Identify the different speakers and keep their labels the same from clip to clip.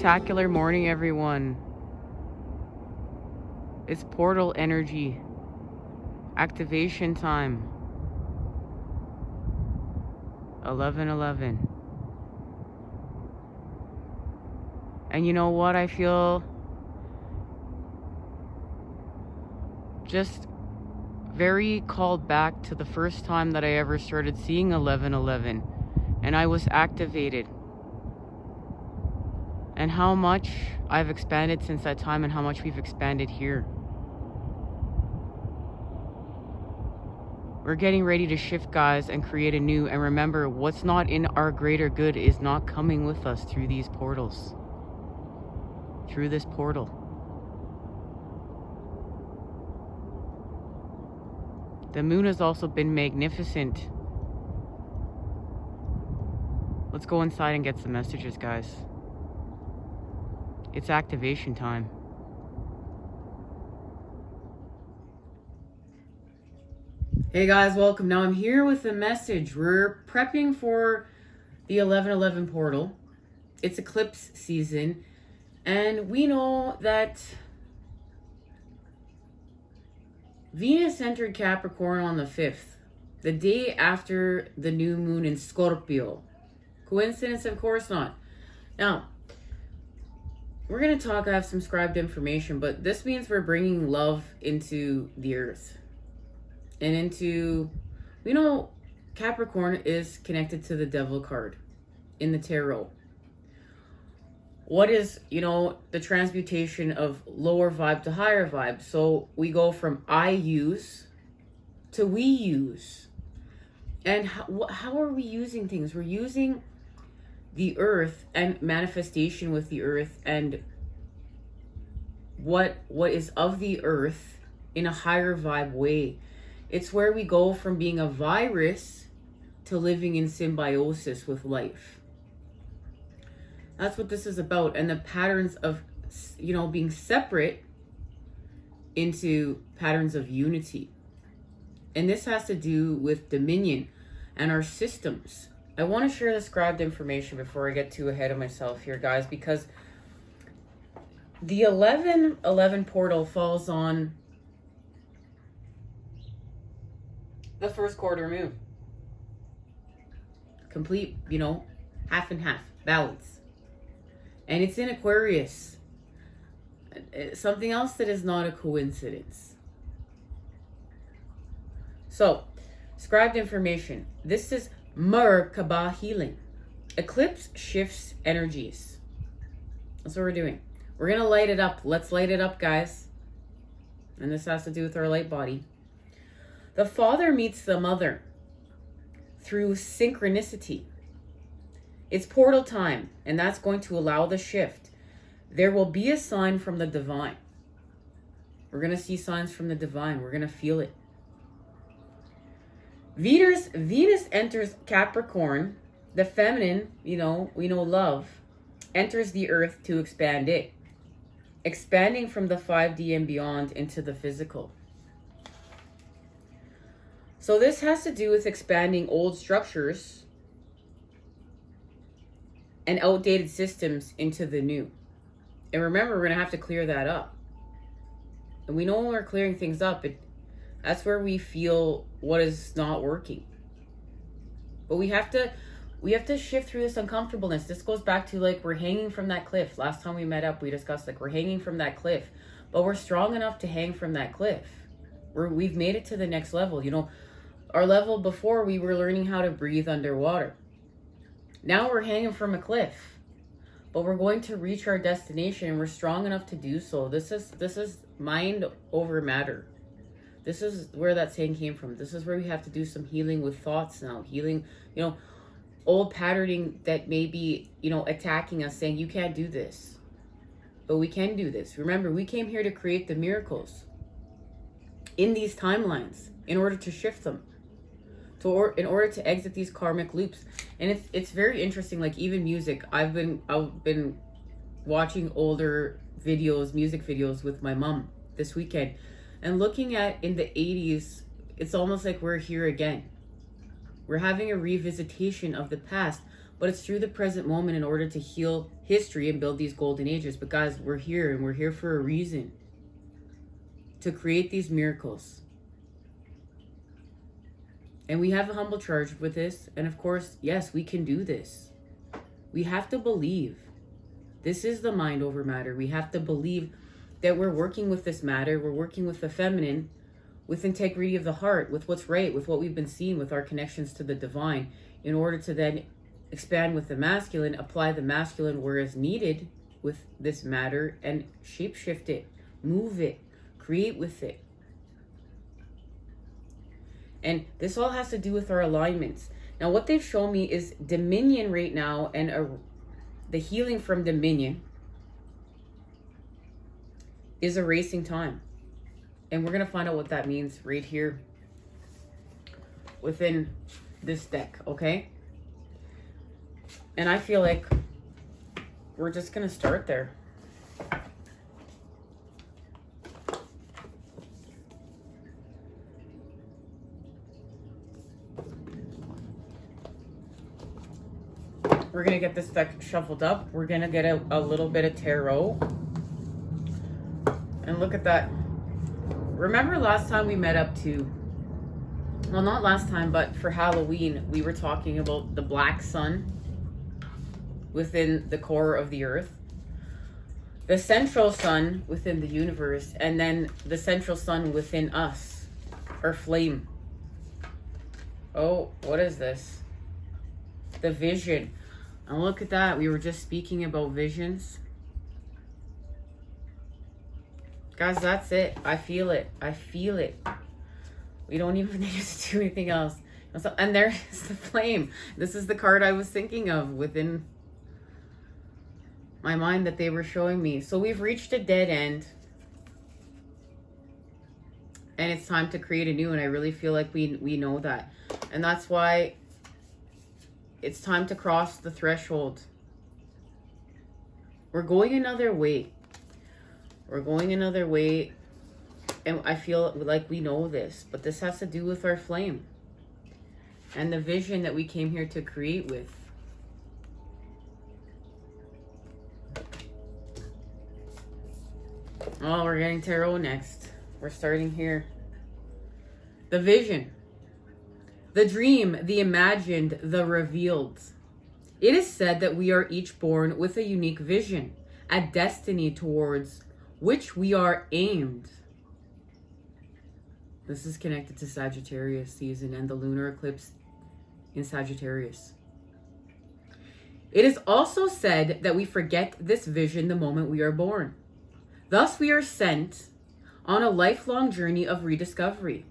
Speaker 1: spectacular morning, everyone. It's portal energy. Activation time. 11:11. And you know what? I feel just very called back to the first time that I ever started seeing 11:11, and I was activated. And how much I've expanded since that time, and how much we've expanded here. We're getting ready to shift, guys, and create a new. And remember, what's not in our greater good is not coming with us through these portals. Through this portal. The moon has also been magnificent. Let's go inside and get some messages, guys. It's activation time. Hey guys, welcome. Now I'm here with a message. We're prepping for the 11:11 portal. It's eclipse season, and we know that Venus entered Capricorn on the 5th, the day after the new moon in Scorpio. Coincidence? Of course not. Now, we're going to talk, I have some scribed information, but this means we're bringing love into the earth. And into, we know Capricorn is connected to the Devil card in the tarot. What is, the transmutation of lower vibe to higher vibe? So we go from I use to we use. And how are we using things? We're using the earth and manifestation with the earth and what is of the earth in a higher vibe way. It's where we go from being a virus to living in symbiosis with life. That's what this is about. And the patterns of, being separate into patterns of unity. And this has to do with dominion and our systems. I want to share the scribed information before I get too ahead of myself here, guys, because the 11:11 portal falls on the first quarter moon. Complete, half and half, balance. And it's in Aquarius. Something else that is not a coincidence. So, scribed information. This is Merkaba healing. Eclipse shifts energies. That's what we're doing. We're going to light it up. Let's light it up, guys. And this has to do with our light body. The father meets the mother through synchronicity. It's portal time, and that's going to allow the shift. There will be a sign from the divine. We're going to see signs from the divine. We're going to feel it. Venus enters Capricorn. The feminine, we know love, enters the earth to expand it. Expanding from the 5D and beyond into the physical. So this has to do with expanding old structures and outdated systems into the new. And remember, we're going to have to clear that up. And we know when we're clearing things up, that's where we feel what is not working. But we have to shift through this uncomfortableness. This goes back to we're hanging from that cliff. Last time we met up, we discussed we're hanging from that cliff. But we're strong enough to hang from that cliff. We've made it to the next level. Our level before, we were learning how to breathe underwater. Now we're hanging from a cliff, but we're going to reach our destination, and we're strong enough to do so. This is mind over matter. This is where that saying came from. This is where we have to do some healing with thoughts now. Healing, old patterning that may be, attacking us, saying you can't do this, but we can do this. Remember, we came here to create the miracles in these timelines in order to shift them. In order to exit these karmic loops. And it's very interesting, even music. I've been watching older videos, music videos with my mom this weekend, and looking at in the 80s, it's almost like we're here again. We're having a revisitation of the past, But it's through the present moment in order to heal history and build these golden ages. But guys, we're here, and we're here for a reason. To create these miracles. And we have a humble charge with this. And of course, yes, we can do this. We have to believe. This is the mind over matter. We have to believe that we're working with this matter. We're working with the feminine, with integrity of the heart, with what's right, with what we've been seeing, with our connections to the divine, in order to then expand with the masculine, apply the masculine where is needed with this matter, and shapeshift it, move it, create with it. And this all has to do with our alignments. Now, what they've shown me is dominion right now, and the healing from dominion is erasing time. And we're going to find out what that means right here within this deck, okay? And I feel like we're just going to start there. We're going to get this deck shuffled up. We're going to get a little bit of tarot. And look at that. Remember last time we met up to, well, not last time, but for Halloween, we were talking about the black sun within the core of the earth, the central sun within the universe, and then the central sun within us, our flame. Oh, what is this? The vision. And look at that. We were just speaking about visions. Guys, that's it. I feel it. I feel it. We don't even need to do anything else. And there's the flame. This is the card I was thinking of within my mind that they were showing me. So we've reached a dead end. And it's time to create a new. And I really feel like we know that. And that's why it's time to cross the threshold. We're going another way. We're going another way. And I feel like we know this. But this has to do with our flame. And the vision that we came here to create with. Oh, we're getting tarot next. We're starting here. The vision. The dream, the imagined, the revealed. It is said that we are each born with a unique vision, a destiny towards which we are aimed. This is connected to Sagittarius season and the lunar eclipse in Sagittarius. It is also said that we forget this vision the moment we are born. Thus, we are sent on a lifelong journey of rediscovery.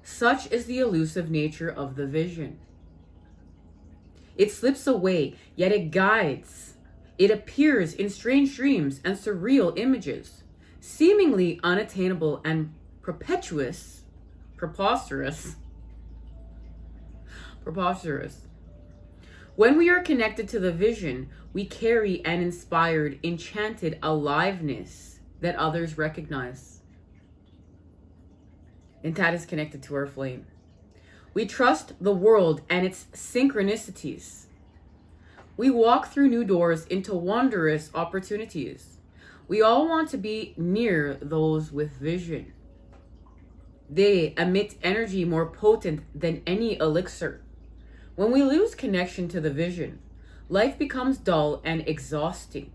Speaker 1: Such is the elusive nature of the vision. It slips away, yet it guides. It appears in strange dreams and surreal images, seemingly unattainable and preposterous. When we are connected to the vision, we carry an inspired, enchanted aliveness that others recognize. And that is connected to our flame. We trust the world and its synchronicities. We walk through new doors into wondrous opportunities. We all want to be near those with vision. They emit energy more potent than any elixir. When we lose connection to the vision, life becomes dull and exhausting,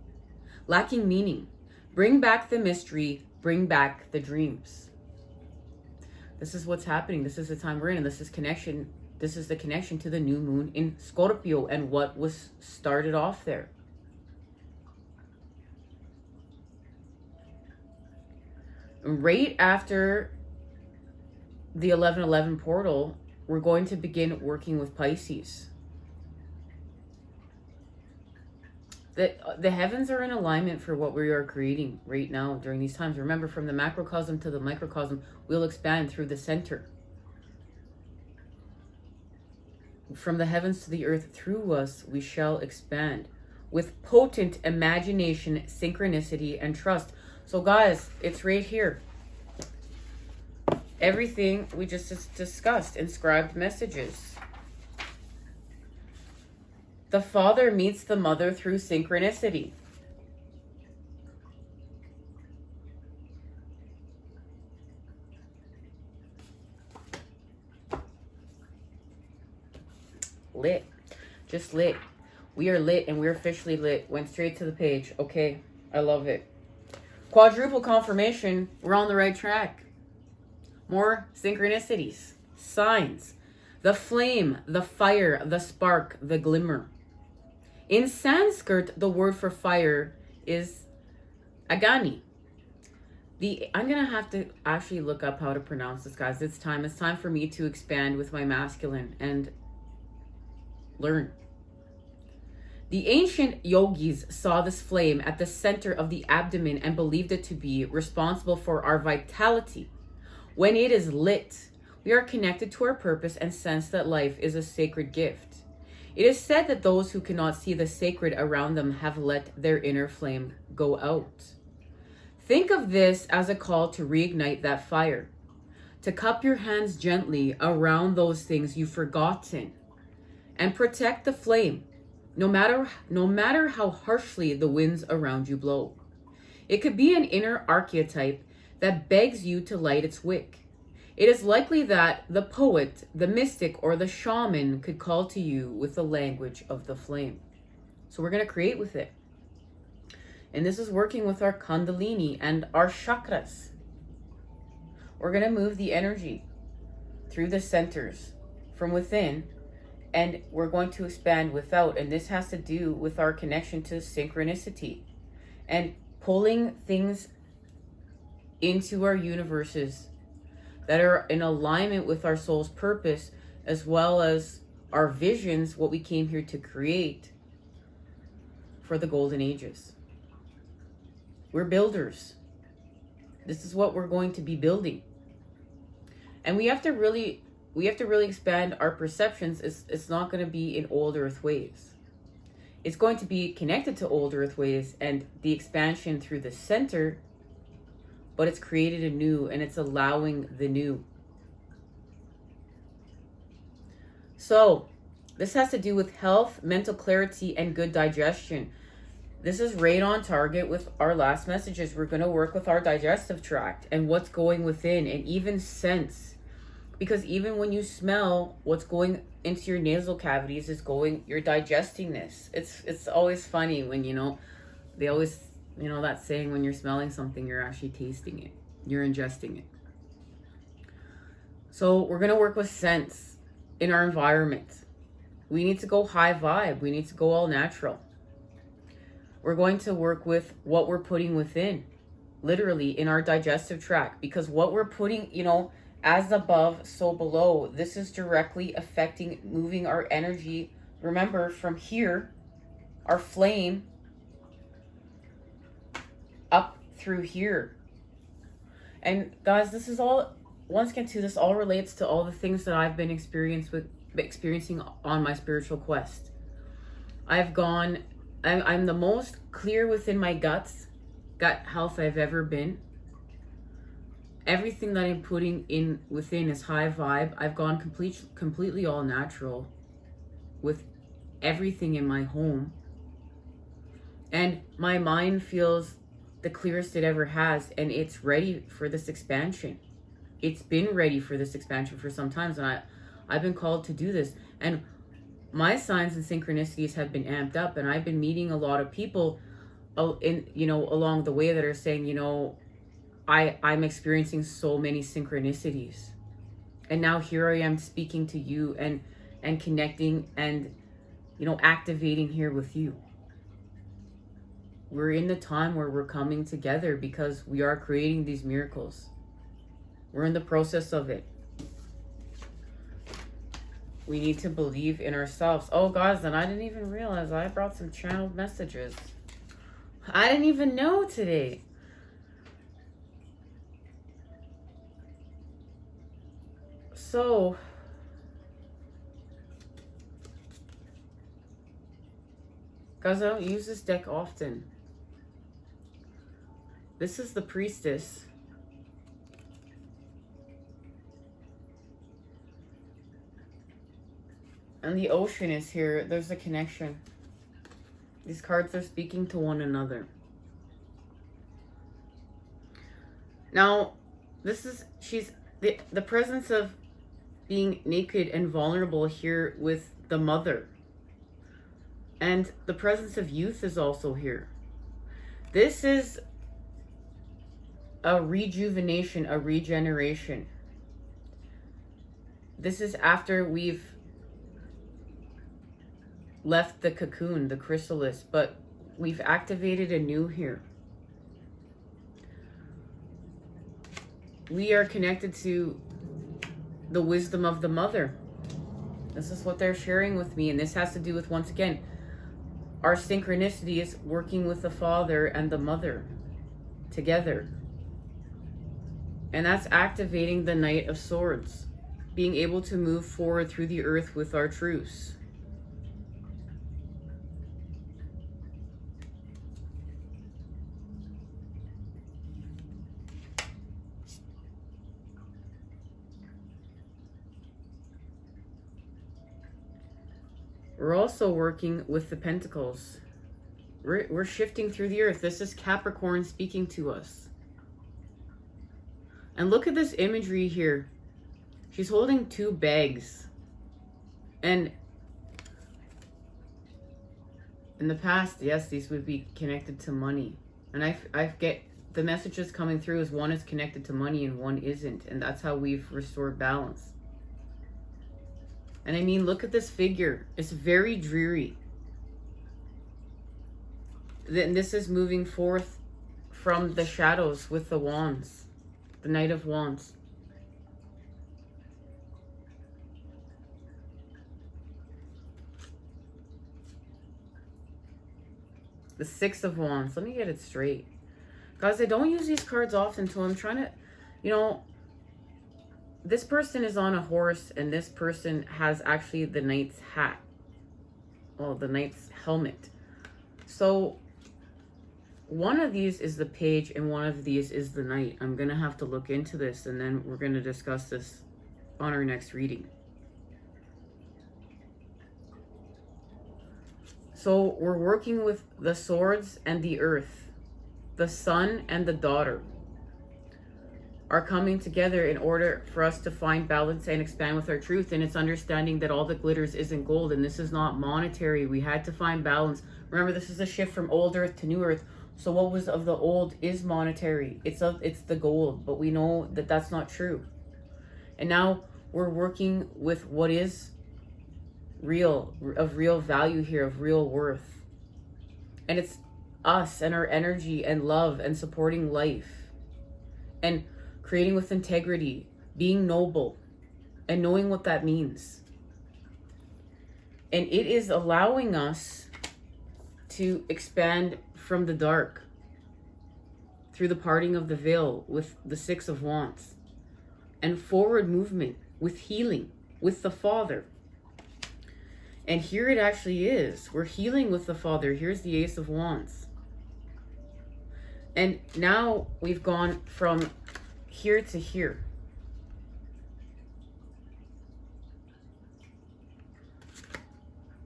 Speaker 1: lacking meaning. Bring back the mystery, bring back the dreams. This is what's happening. This is the time we're in, and this is connection. This is the connection to the new moon in Scorpio and what was started off there. Right after the 11/11 portal, we're going to begin working with Pisces. The heavens are in alignment for what we are creating right now during these times. Remember, from the macrocosm to the microcosm, we'll expand through the center. From the heavens to the earth, through us, we shall expand with potent imagination, synchronicity, and trust. So guys, it's right here. Everything we just discussed, inscribed messages. The father meets the mother through synchronicity. Lit. Just lit. We are lit and we're officially lit. Went straight to the page. Okay. I love it. Quadruple confirmation. We're on the right track. More synchronicities. Signs. The flame, the fire, the spark, the glimmer. In Sanskrit, the word for fire is agani. I'm going to have to actually look up how to pronounce this, guys. It's time for me to expand with my masculine and learn. The ancient yogis saw this flame at the center of the abdomen and believed it to be responsible for our vitality. When it is lit, we are connected to our purpose and sense that life is a sacred gift. It is said that those who cannot see the sacred around them have let their inner flame go out. Think of this as a call to reignite that fire, to cup your hands gently around those things you've forgotten, and protect the flame, no matter how harshly the winds around you blow. It could be an inner archetype that begs you to light its wick. It is likely that the poet, the mystic, or the shaman could call to you with the language of the flame. So we're going to create with it. And this is working with our kundalini and our chakras. We're going to move the energy through the centers from within, and we're going to expand without. And this has to do with our connection to synchronicity and pulling things into our universes that are in alignment with our soul's purpose, as well as our visions, what we came here to create for the golden ages. We're builders. This is what we're going to be building. And we have to really expand our perceptions. It's not going to be in old earth ways. It's going to be connected to old earth ways and the expansion through the center, but it's created anew and it's allowing the new. So this has to do with health, mental clarity, and good digestion. This is right on target with our last messages. We're going to work with our digestive tract and what's going within, and even sense. Because even when you smell, what's going into your nasal cavities is you're digesting this. It's always funny when, they always, that saying, when you're smelling something, you're actually tasting it. You're ingesting it. So we're going to work with sense in our environment. We need to go high vibe. We need to go all natural. We're going to work with what we're putting within, literally in our digestive tract, because what we're putting, as above, so below, this is directly affecting moving our energy. Remember, from here, our flame, up through here. And guys, this is all, once again, this all relates to all the things that I've been experiencing on my spiritual quest. I'm the most clear within my gut health I've ever been. Everything that I'm putting in within is high vibe. I've gone completely all natural with everything in my home. And my mind feels the clearest it ever has, and it's ready for this expansion. It's been ready for this expansion for some time, and I've been called to do this. And my signs and synchronicities have been amped up, and I've been meeting a lot of people along the way that are saying, I'm experiencing so many synchronicities. And now here I am speaking to you and connecting and, activating here with you. We're in the time where we're coming together because we are creating these miracles. We're in the process of it. We need to believe in ourselves. Oh, guys, and I didn't even realize I brought some channeled messages. I didn't even know today. So, guys, I don't use this deck often. This is the Priestess. And the ocean is here. There's a connection. These cards are speaking to one another. Now, she's the presence of being naked and vulnerable here with the mother. And the presence of youth is also here. This is a rejuvenation, a regeneration. This is after we've left the cocoon, the chrysalis, but we've activated anew here. We are connected to the wisdom of the mother. This is what they're sharing with me, and this has to do with, once again, our synchronicity is working with the father and the mother together. And that's activating the Knight of Swords, being able to move forward through the earth with our truths. We're also working with the Pentacles. We're shifting through the earth. This is Capricorn speaking to us. And look at this imagery here. She's holding 2 bags. And in the past, yes, these would be connected to money. And I get the messages coming through as one is connected to money and one isn't. And that's how we've restored balance. And I mean, look at this figure. It's very dreary. Then this is moving forth from the shadows with the wands. The Knight of Wands. The Six of Wands. Let me get it straight. Guys, I don't use these cards often, so I'm trying to, you know, this person is on a horse and this person has actually the knight's hat. Well, the knight's helmet. So one of these is the page and one of these is the knight. I'm going to have to look into this and then we're going to discuss this on our next reading. So we're working with the swords and the earth. The son and the daughter are coming together in order for us to find balance and expand with our truth. And it's understanding that all that glitters isn't gold, and this is not monetary. We had to find balance. Remember, this is a shift from old earth to new earth. So what was of the old is monetary. It's the gold, but we know that that's not true. And now we're working with what is real, of real value here, of real worth. And it's us and our energy and love and supporting life and creating with integrity, being noble, and knowing what that means. And it is allowing us to expand from the dark through the parting of the veil with the Six of Wands, and forward movement with healing with the Father. And here it actually is. We're healing with the Father. Here's the Ace of Wands. And now we've gone from here to here.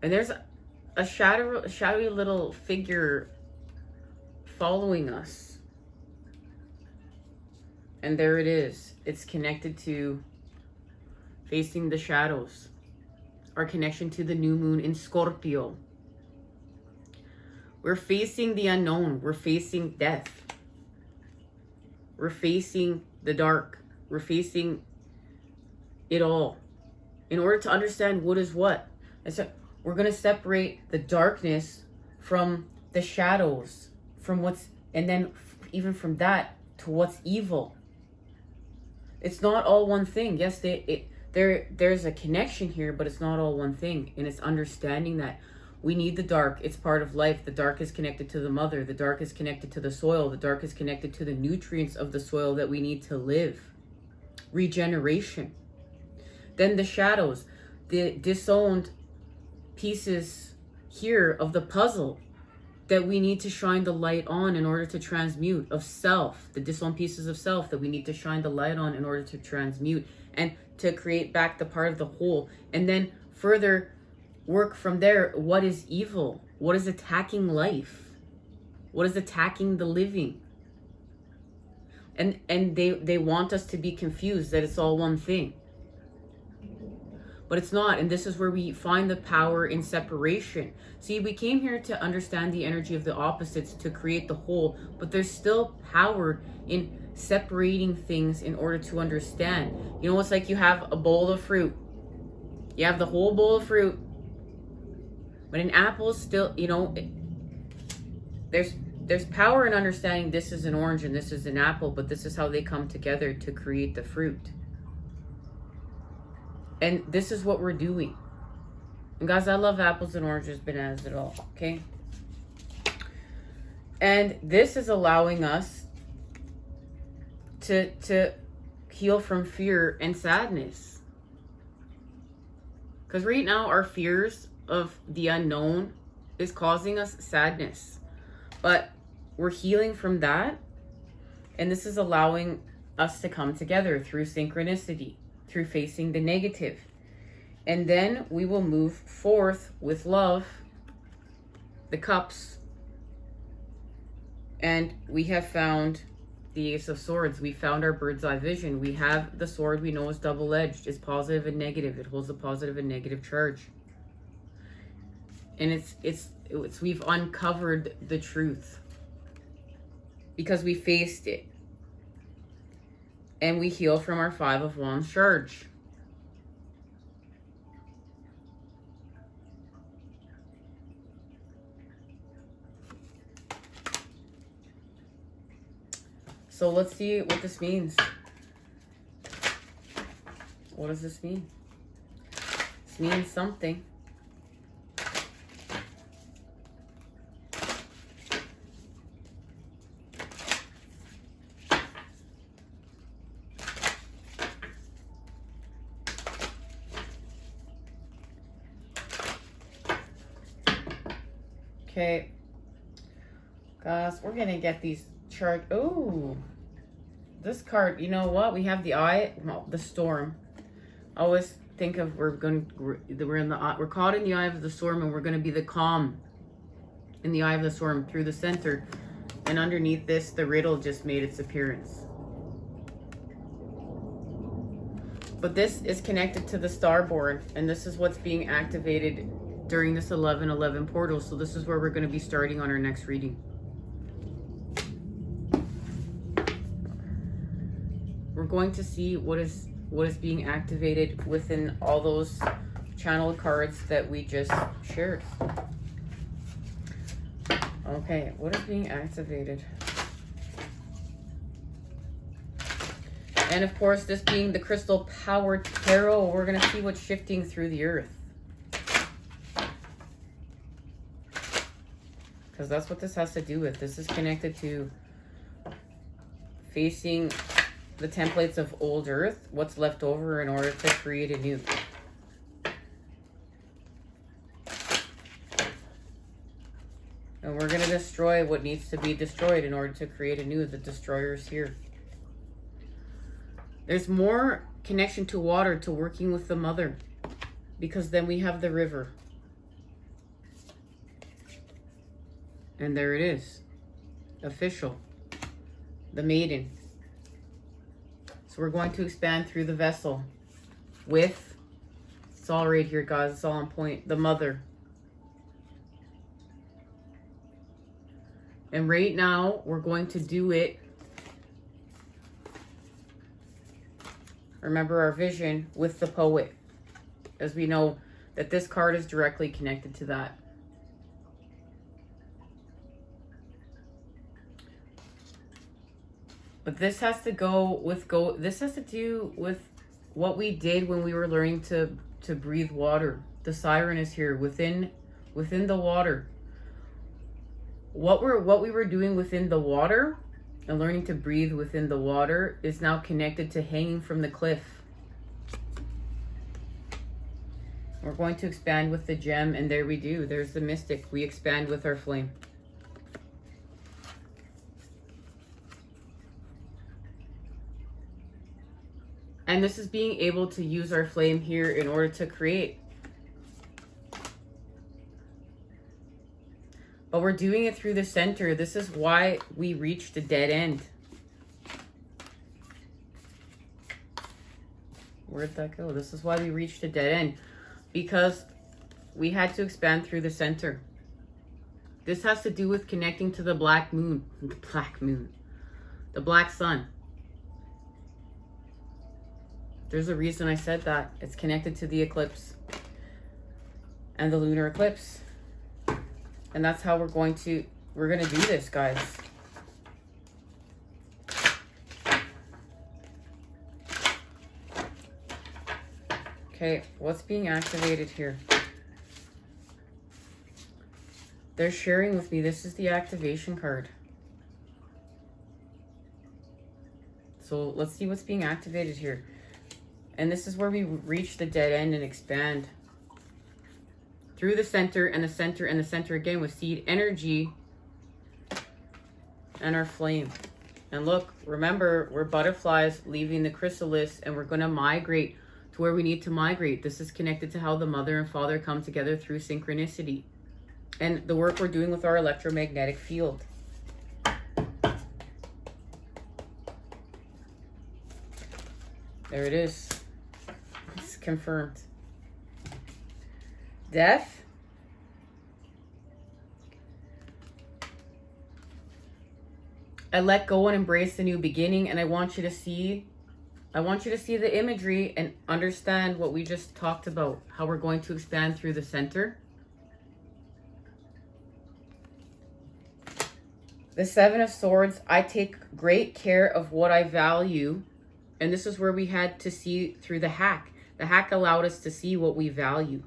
Speaker 1: And there's a shadowy little figure following us. And there it is. It's connected to facing the shadows. Our connection to the new moon in Scorpio. We're facing the unknown. We're facing death. We're facing the dark. We're facing it all. In order to understand what is what. And so we're going to separate the darkness from the shadows. From what's, and then even from that to what's evil. It's not all one thing. Yes, there's a connection here, but it's not all one thing. And it's understanding that we need the dark. It's part of life. The dark is connected to the mother. The dark is connected to the soil. The dark is connected to the nutrients of the soil that we need to live. Regeneration. Then the shadows, the disowned pieces here of the puzzle that we need to shine the light on in order to transmute, of self, the disowned pieces of self that we need to shine the light on in order to transmute and to create back the part of the whole. And then further work from there. What is evil? What is attacking life? What is attacking the living? And they want us to be confused that it's all one thing. But it's not. And this is where we find the power in separation. See, we came here to understand the energy of the opposites to create the whole, but there's still power in separating things in order to understand. You know, it's like you have a bowl of fruit. You have the whole bowl of fruit, but an apple is still, you know, there's power in understanding this is an orange and this is an apple, but this is how they come together to create the fruit. And this is what we're doing. And guys, I love apples and oranges, bananas, and all, okay? And this is allowing us to heal from fear and sadness. Because right now, our fears of the unknown is causing us sadness. But we're healing from that. And this is allowing us to come together through synchronicity, through facing the negative. And then we will move forth with love, the cups. And we have found the Ace of Swords. We found our bird's eye vision. We have the sword we know is double-edged. It's positive and negative. It holds a positive and negative charge. And it's we've uncovered the truth because we faced it. And we heal from our Five of Wands charge. So let's see what this means. What does this mean? This means something. Okay, guys, we're gonna get these chart. Oh, this card. You know what? We have the eye, well, the storm. I always think of we're caught in the eye of the storm, and we're gonna be the calm in the eye of the storm through the center. And underneath this, the riddle just made its appearance. But this is connected to the starboard, and this is what's being activated during this 11/11 portal. So this is where we're going to be starting on our next reading. We're going to see what is being activated within all those channel cards that we just shared. Okay, what is being activated? And of course, this being the crystal powered tarot, we're going to see what's shifting through the earth. Because that's what this has to do with. This is connected to facing the templates of old earth, what's left over in order to create a new. And we're going to destroy what needs to be destroyed in order to create a new. The destroyer is here. There's more connection to water, to working with the mother. Because then we have the river. And there it is. Official. The maiden. So we're going to expand through the vessel with, it's all right here, guys. It's all on point. The mother. And right now, we're going to do it. Remember our vision with the poet. As we know that this card is directly connected to that. But this has to this has to do with what we did when we were learning to breathe water. The siren is here within the water. What we were doing within the water and learning to breathe within the water is now connected to hanging from the cliff. We're going to expand with the gem, and there we do. There's the mystic. We expand with our flame. And this is being able to use our flame here in order to create. But we're doing it through the center. This is why we reached a dead end. Where'd that go? This is why we reached a dead end. Because we had to expand through the center. This has to do with connecting to the black moon. The black moon. The black sun. There's a reason I said that. It's connected to the eclipse. And the lunar eclipse. And that's how we're going to do this, guys. Okay, what's being activated here? They're sharing with me. This is the activation card. So let's see what's being activated here. And this is where we reach the dead end and expand. Through the center and the center and the center again with seed energy and our flame. And look, remember, we're butterflies leaving the chrysalis and we're going to migrate to where we need to migrate. This is connected to how the mother and father come together through synchronicity. And the work we're doing with our electromagnetic field. There it is. It's confirmed. Death. I let go and embrace the new beginning, and I want you to see the imagery and understand what we just talked about, how we're going to expand through the center. The Seven of Swords, I take great care of what I value. And this is where we had to see through the hack. The hack allowed us to see what we value.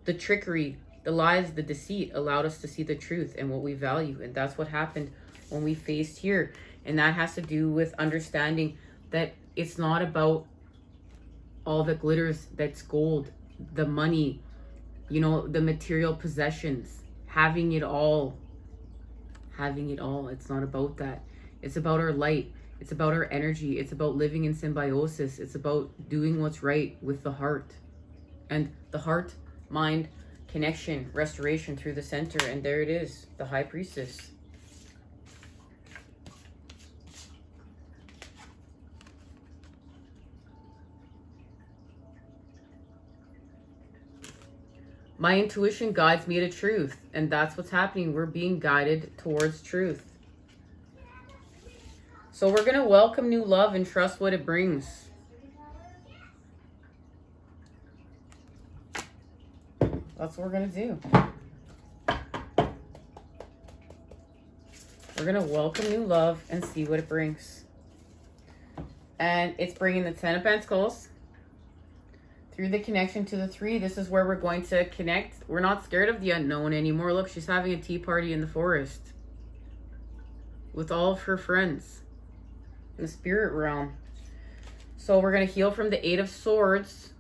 Speaker 1: The trickery, the lies, the deceit allowed us to see the truth and what we value. And that's what happened when we faced here. And that has to do with understanding that it's not about all the glitters that's gold, the money, you know, the material possessions, having it all. Having it all. It's not about that. It's about our light. It's about our energy. It's about living in symbiosis. It's about doing what's right with the heart. And the heart, mind, connection, restoration through the center. And there it is, the High Priestess. My intuition guides me to truth. And that's what's happening. We're being guided towards truth. So we're going to welcome new love and trust what it brings. That's what we're going to do. We're going to welcome new love and see what it brings. And it's bringing the Ten of Pentacles. Through the connection to the 3, this is where we're going to connect. We're not scared of the unknown anymore. Look, she's having a tea party in the forest. With all of her friends. In the spirit realm. So we're going to heal from the 8 of Swords.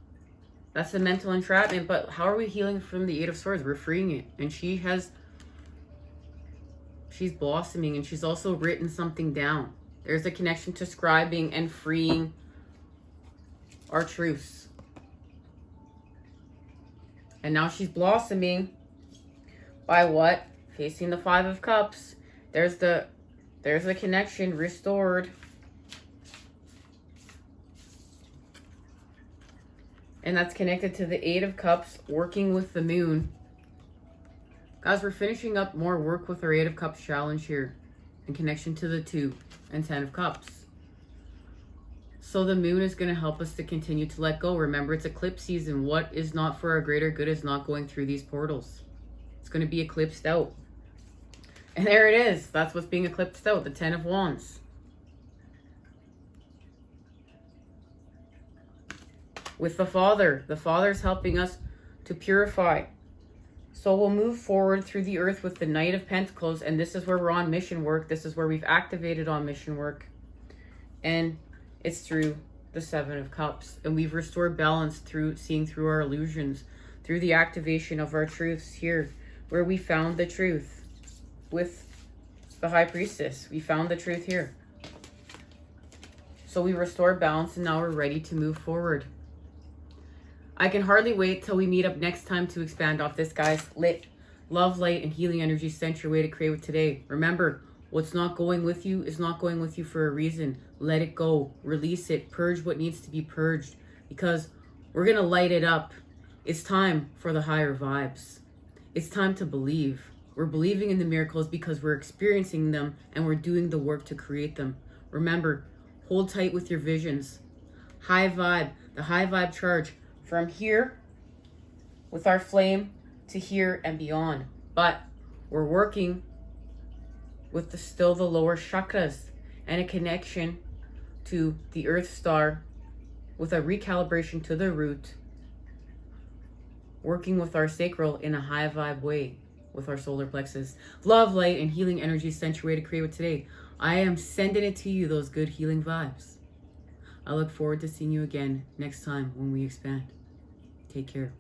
Speaker 1: That's the mental entrapment. But how are we healing from the 8 of Swords? We're freeing it. And she's blossoming. And she's also written something down. There's a connection to scribing and freeing our truths. And now she's blossoming by what? Facing the 5 of Cups. There's the connection restored. And that's connected to the 8 of Cups, working with the moon. Guys, we're finishing up more work with our 8 of Cups challenge here. In connection to the 2 and 10 of Cups. So the moon is going to help us to continue to let go. Remember, it's eclipse season. What is not for our greater good is not going through these portals. It's going to be eclipsed out. And there it is. That's what's being eclipsed out. The 10 of Wands. With the Father. The Father's helping us to purify. So we'll move forward through the earth with the Knight of Pentacles. And this is where we're on mission work. This is where we've activated on mission work. And it's through the 7 of Cups. And we've restored balance through seeing through our illusions. Through the activation of our truths here. Where we found the truth. With the High Priestess. We found the truth here. So we restored balance and now we're ready to move forward. I can hardly wait till we meet up next time to expand off this, guys. Love, light, and healing energy sent your way to create with today. Remember, what's not going with you is not going with you for a reason. Let it go. Release it. Purge what needs to be purged. Because we're going to light it up. It's time for the higher vibes. It's time to believe. We're believing in the miracles because we're experiencing them and we're doing the work to create them. Remember, hold tight with your visions. High vibe, the high vibe charge from here with our flame to here and beyond. But we're working with still the lower chakras and a connection to the Earth Star with a recalibration to the root, working with our sacral in a high vibe way with our solar plexus. Love, light, and healing energy sent your way to create with today. I am sending it to you, those good healing vibes. I look forward to seeing you again next time when we expand. Take care.